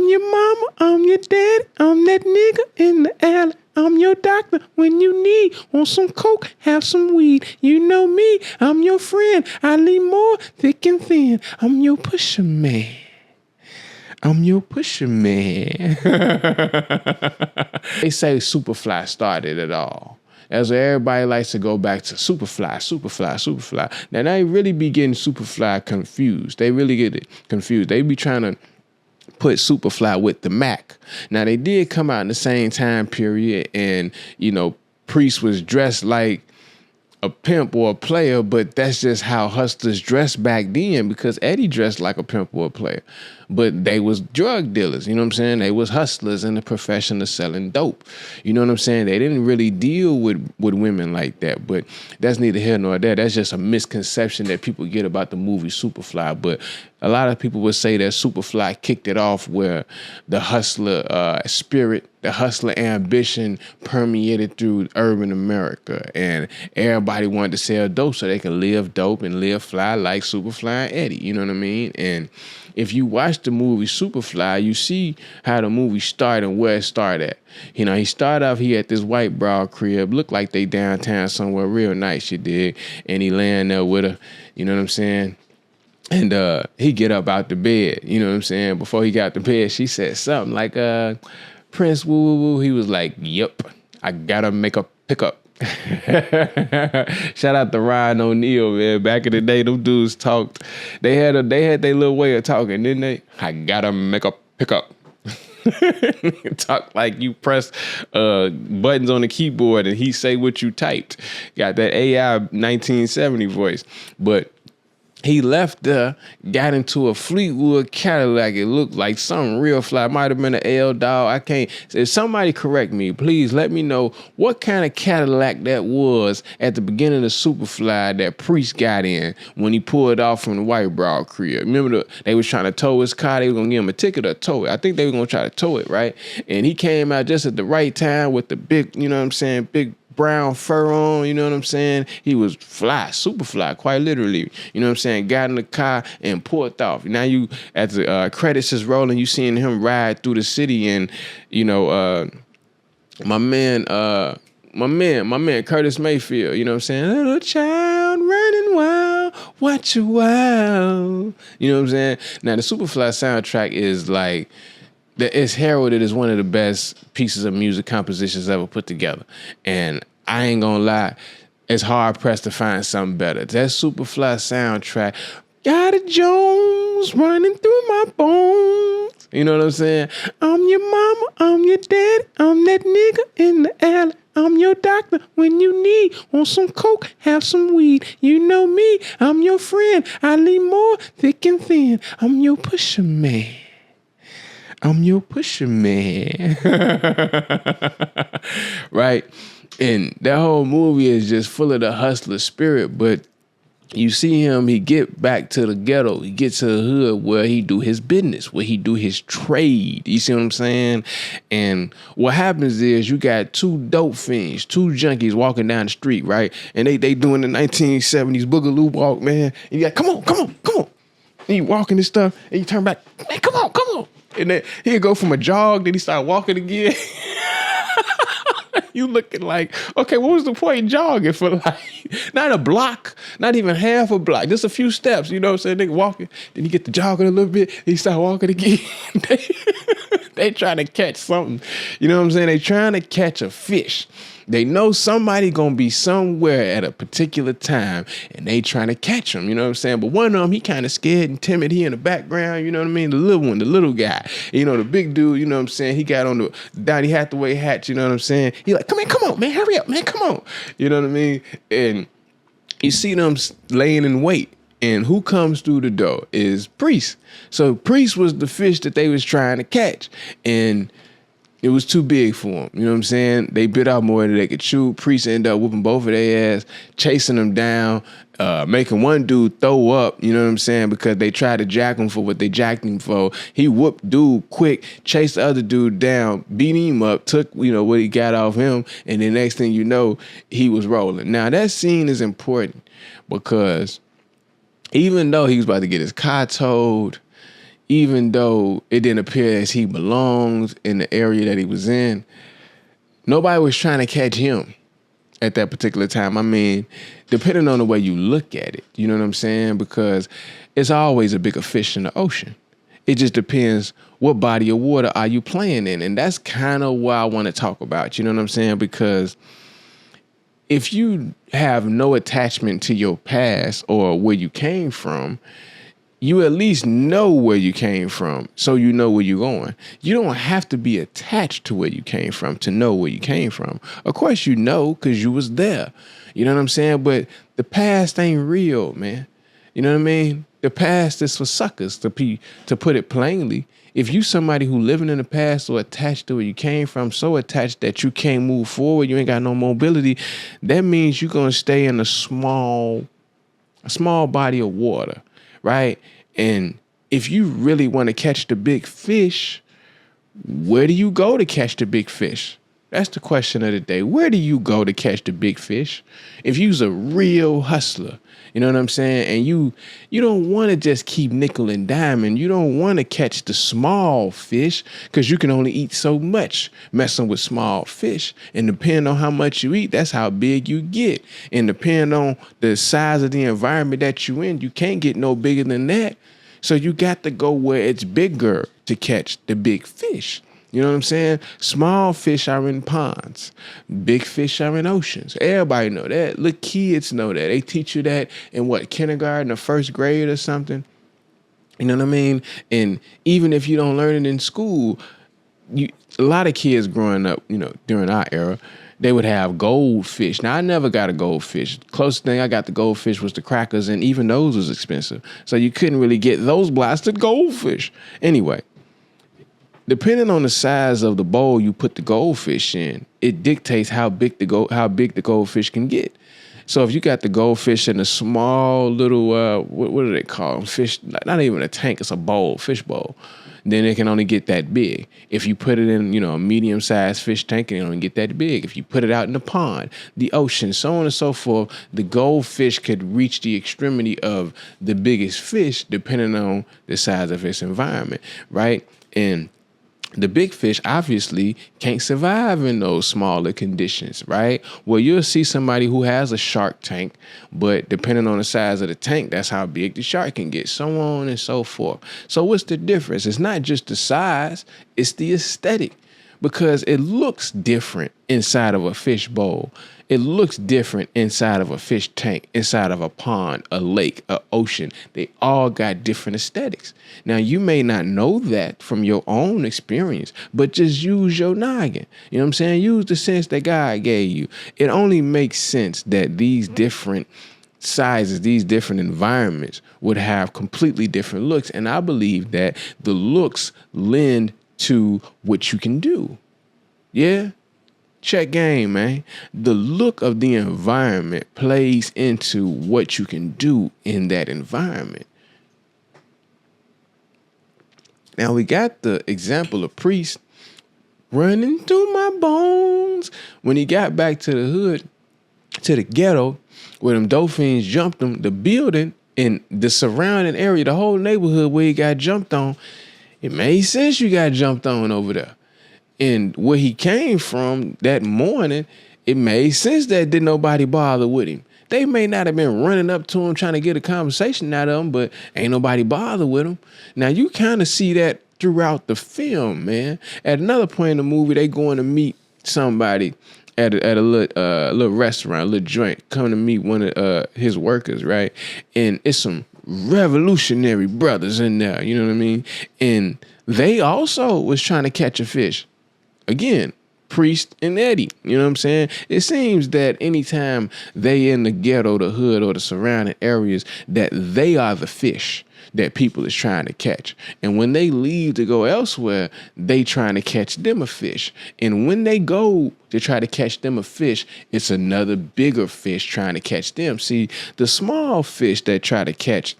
your mama, I'm your daddy, I'm that nigga in the alley. I'm your doctor when you need. Want some coke, have some weed. You know me, I'm your friend. I lean more thick and thin. I'm your pusher man. I'm your pusher man. They say Superfly started it all. That's why everybody likes to go back to Superfly. Now they really be getting Superfly confused. They really get it confused. They be trying to put Superfly with the Mac. Now they did come out in the same time period, and Priest was dressed like a pimp or a player, but that's just how hustlers dressed back then, because Eddie dressed like a pimp or a player. But they was drug dealers, you know what I'm saying? They was hustlers in the profession of selling dope. You know what I'm saying? They didn't really deal with women like that, but that's neither here nor there. That's just a misconception that people get about the movie Superfly. But a lot of people would say that Superfly kicked it off where the hustler spirit, the hustler ambition permeated through urban America, and everybody wanted to sell dope so they could live dope and live fly like Superfly and Eddie, you know what I mean? And if you watch the movie Superfly, you see how the movie started and where it started at. He started off, he had this white broad crib, looked like they downtown somewhere real nice, you dig? And he laying there with her, you know what I'm saying? And he get up out the bed, you know what I'm saying? Before he got to bed, she said something like, Prince woo woo woo. He was like, yep, I gotta make a pickup. Shout out to Ryan O'Neal, man. Back in the day, them dudes talked. They had their little way of talking, didn't they? I gotta make a pickup. Talk like you press buttons on the keyboard and he say what you typed. Got that AI 1970 voice. But he left there, got into a Fleetwood Cadillac. It looked like something real fly. Might have been an L Dog. I can't. If somebody correct me, please let me know what kind of Cadillac that was at the beginning of Superfly that Priest got in when he pulled off from the White Broad crib. Remember, they was trying to tow his car. They were going to give him a ticket or tow it. I think they were going to try to tow it, right? And he came out just at the right time with the big, you know what I'm saying, big brown fur on, you know what I'm saying? He was fly, super fly, quite literally. You know what I'm saying? Got in the car and pulled off. Now you, as the credits is rolling, you seeing him ride through the city, and my man Curtis Mayfield, you know what I'm saying? Little child running wild, watch a while. You know what I'm saying? Now the Superfly soundtrack is like, it's heralded as one of the best pieces of music compositions ever put together. And I ain't gonna lie, it's hard pressed to find something better. That Superfly soundtrack got a Jones running through my bones. You know what I'm saying? I'm your mama, I'm your daddy, I'm that nigga in the alley. I'm your doctor when you need. Want some coke, have some weed. You know me, I'm your friend. I lean more thick and thin. I'm your pusher man. I'm your pusher man. Right? And that whole movie is just full of the hustler spirit, but you see him, he get back to the ghetto, he get to the hood where he do his business, where he do his trade. You see what I'm saying? And what happens is you got two dope fiends, two junkies walking down the street, right? And they doing the 1970s boogaloo walk, man. And you got, come on. And you walking this stuff, and you turn back, man, come on. And then he'd go from a jog, then he start walking again. You looking like, okay, what was the point in jogging for, like, not a block, not even half a block, just a few steps, you know what I'm saying? Nigga walking, then you get to jogging a little bit, he start walking again. They trying to catch something, you know what I'm saying? They trying to catch a fish. They know somebody gonna be somewhere at a particular time, and they trying to catch him, you know what I'm saying? But one of them, he kind of scared and timid. He in the background, you know what I mean? The little one, the little guy, you know, the big dude, you know what I'm saying? He got on the Donny Hathaway hat, you know what I'm saying? He like, come on, man, hurry up, man, come on. You know what I mean? And you see them laying in wait. And who comes through the door is Priest. So Priest was the fish that they was trying to catch. And it was too big for them. You know what I'm saying? They bit out more than they could chew. Priest ended up whooping both of their ass, chasing them down, making one dude throw up, you know what I'm saying? Because they tried to jack him for what they jacked him for. He whooped dude quick, chased the other dude down, beat him up, took, what he got off him. And the next thing you know, he was rolling. Now that scene is important because even though he was about to get his car towed, even though it didn't appear as he belonged in the area that he was in, nobody was trying to catch him at that particular time. I mean, depending on the way you look at it, you know what I'm saying? Because it's always a bigger fish in the ocean. It just depends what body of water are you playing in. And that's kind of what I want to talk about, you know what I'm saying? Because if you have no attachment to your past or where you came from, you at least know where you came from, so you know where you're going. You don't have to be attached to where you came from to know where you came from. Of course you know, because you was there. You know what I'm saying? But the past ain't real, man. You know what I mean? The past is for suckers, to put it plainly. If you somebody who living in the past or attached to where you came from, so attached that you can't move forward, you ain't got no mobility, that means you're going to stay in a small body of water. Right? And if you really want to catch the big fish, where do you go to catch the big fish? That's the question of the day. Where do you go to catch the big fish? If you's a real hustler, you know what I'm saying? And you don't want to just keep nickel and diamond. You don't want to catch the small fish because you can only eat so much messing with small fish. And depending on how much you eat, that's how big you get. And depending on the size of the environment that you in, you can't get no bigger than that. So you got to go where it's bigger to catch the big fish. You know what I'm saying? Small fish are in ponds. Big fish are in oceans. Everybody know that. Little kids know that. They teach you that in kindergarten or first grade or something. You know what I mean? And even if you don't learn it in school, a lot of kids growing up, during our era, they would have goldfish. Now, I never got a goldfish. Closest thing I got to goldfish was the crackers, and even those was expensive. So you couldn't really get those blasted goldfish. Anyway, depending on the size of the bowl you put the goldfish in, it dictates how big the goldfish can get. So if you got the goldfish in a small little, what do they call them? Fish, not even a tank, it's a bowl, fish bowl. Then it can only get that big. If you put it in, a medium-sized fish tank, it can only get that big. If you put it out in the pond, the ocean, so on and so forth, the goldfish could reach the extremity of the biggest fish depending on the size of its environment, right? And the big fish obviously can't survive in those smaller conditions, right? Well, you'll see somebody who has a shark tank, but depending on the size of the tank, that's how big the shark can get, so on and so forth. So what's the difference? It's not just the size, it's the aesthetic, because it looks different inside of a fish bowl. It looks different inside of a fish tank, inside of a pond, a lake, an ocean. They all got different aesthetics. Now, you may not know that from your own experience, but just use your noggin. You know what I'm saying? Use the sense that God gave you. It only makes sense that these different sizes, these different environments would have completely different looks. And I believe that the looks lend to what you can do. Yeah? Check game, man. The look of the environment plays into what you can do in that environment. Now we got the example of Priest running through my bones. When he got back to the hood, to the ghetto, where them dolphins jumped him, the building and the surrounding area, the whole neighborhood where he got jumped on, it made sense you got jumped on over there. And where he came from that morning, it made sense that didn't nobody bother with him. They may not have been running up to him trying to get a conversation out of him, but ain't nobody bother with him. Now, you kind of see that throughout the film, man. At another point in the movie, they going to meet somebody at a little restaurant, a little joint, coming to meet one of his workers, right? And it's some revolutionary brothers in there, you know what I mean? And they also was trying to catch a fish. Again, Priest and Eddie, you know what I'm saying? It seems that anytime they in the ghetto, the hood, or the surrounding areas, that they are the fish that people is trying to catch. And when they leave to go elsewhere, they trying to catch them a fish. And when they go to try to catch them a fish, it's another bigger fish trying to catch them. See, the small fish that try to catch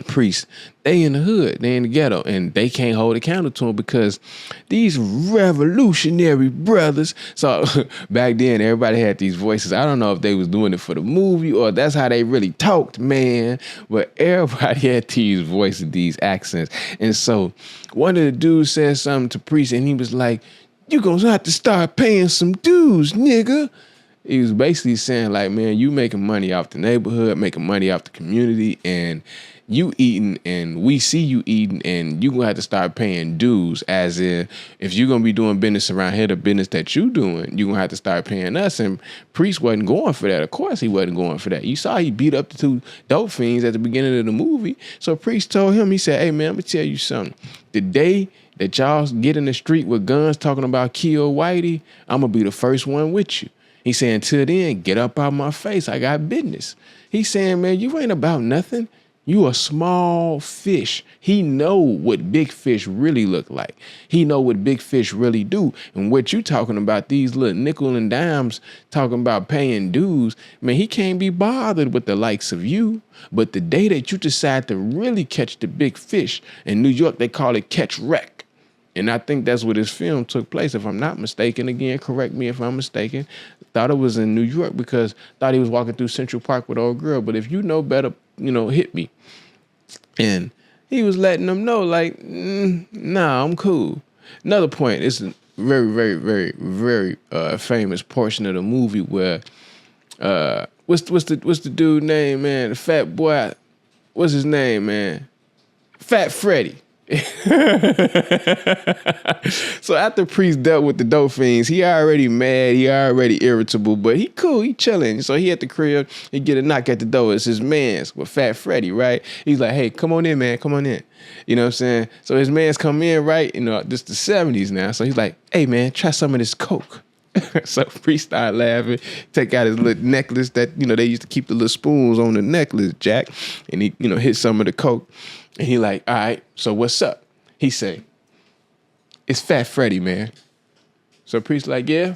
priests, they in the hood, they in the ghetto, and they can't hold a candle to them because these revolutionary brothers. So back then, everybody had these voices. I don't know if they was doing it for the movie or that's how they really talked, man. But everybody had these voices, these accents. And so one of the dudes said something to priest, and he was like, "You gonna have to start paying some dues, nigga." He was basically saying like, man, you making money off the neighborhood, making money off the community, and you eating, and we see you eating, and you gonna have to start paying dues. As if you're gonna be doing business around here, the business that you doing, you gonna have to start paying us. And Priest wasn't going for that. Of course he wasn't going for that. You saw he beat up the two dope fiends at the beginning of the movie. So Priest told him, he said, "Hey man, let me tell you something. The day that y'all get in the street with guns talking about kill Whitey, I'm gonna be the first one with you." He saying, "Until then, get up out my face. I got business." He's saying, man, you ain't about nothing. You a small fish. He know what big fish really look like. He know what big fish really do. And what you talking about, these little nickel and dimes talking about paying dues, man, he can't be bothered with the likes of you. But the day that you decide to really catch the big fish, in New York, they call it catch wreck. And I think that's where this film took place, if I'm not mistaken. Again, correct me if I'm mistaken. Thought it was in New York because thought he was walking through Central Park with old girl. But if you know better, hit me. And he was letting them know, like, nah, I'm cool. Another point, it's a very, very, very, very famous portion of the movie where what's the dude name, man? The fat boy. What's his name, man? Fat Freddy. So after Priest dealt with the dope fiends, he already mad, he already irritable, but he cool, he chilling. So he at the crib, he get a knock at the door. It's his man's with Fat Freddy, right? He's like, "Hey, come on in, man, come on in." You know what I'm saying? So his man's come in, right? This the 70s now. So he's like, "Hey man, try some of this coke." So Priest started laughing, take out his little necklace that, they used to keep the little spoons on the necklace, Jack. And he, hit some of the coke. And he like, "All right, so what's up?" He say, "It's Fat Freddy, man." So Priest like, "Yeah?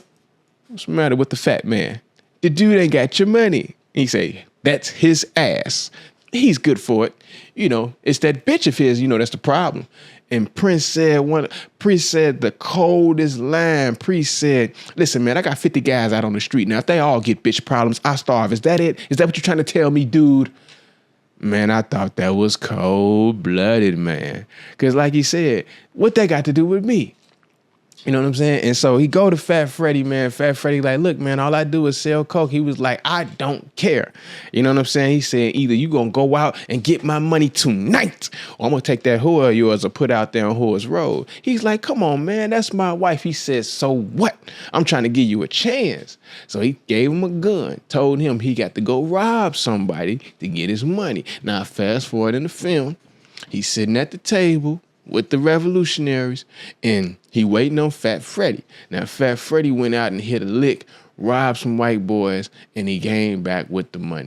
What's the matter with the fat man?" "The dude ain't got your money." He say, "That's his ass. He's good for it. It's that bitch of his, that's the problem." And Priest said the coldest line. Priest said, "Listen, man, I got 50 guys out on the street now. If they all get bitch problems, I starve. Is that it? Is that what you're trying to tell me, dude?" Man, I thought that was cold-blooded, man. Because like he said, what that got to do with me? You know what I'm saying? And so he go to Fat Freddy, man. Fat Freddy like, "Look, man, all I do is sell coke." He was like, "I don't care." You know what I'm saying? He said, "Either you gonna go out and get my money tonight, or I'm gonna take that whore of yours and put out there on Whore's Road." He's like, "Come on, man, that's my wife." He says, "So what? I'm trying to give you a chance." So he gave him a gun, told him he got to go rob somebody to get his money. Now, fast forward in the film, he's sitting at the table with the revolutionaries, and he waiting on Fat Freddy. Now, Fat Freddy went out and hit a lick, robbed some white boys, and he came back with the money.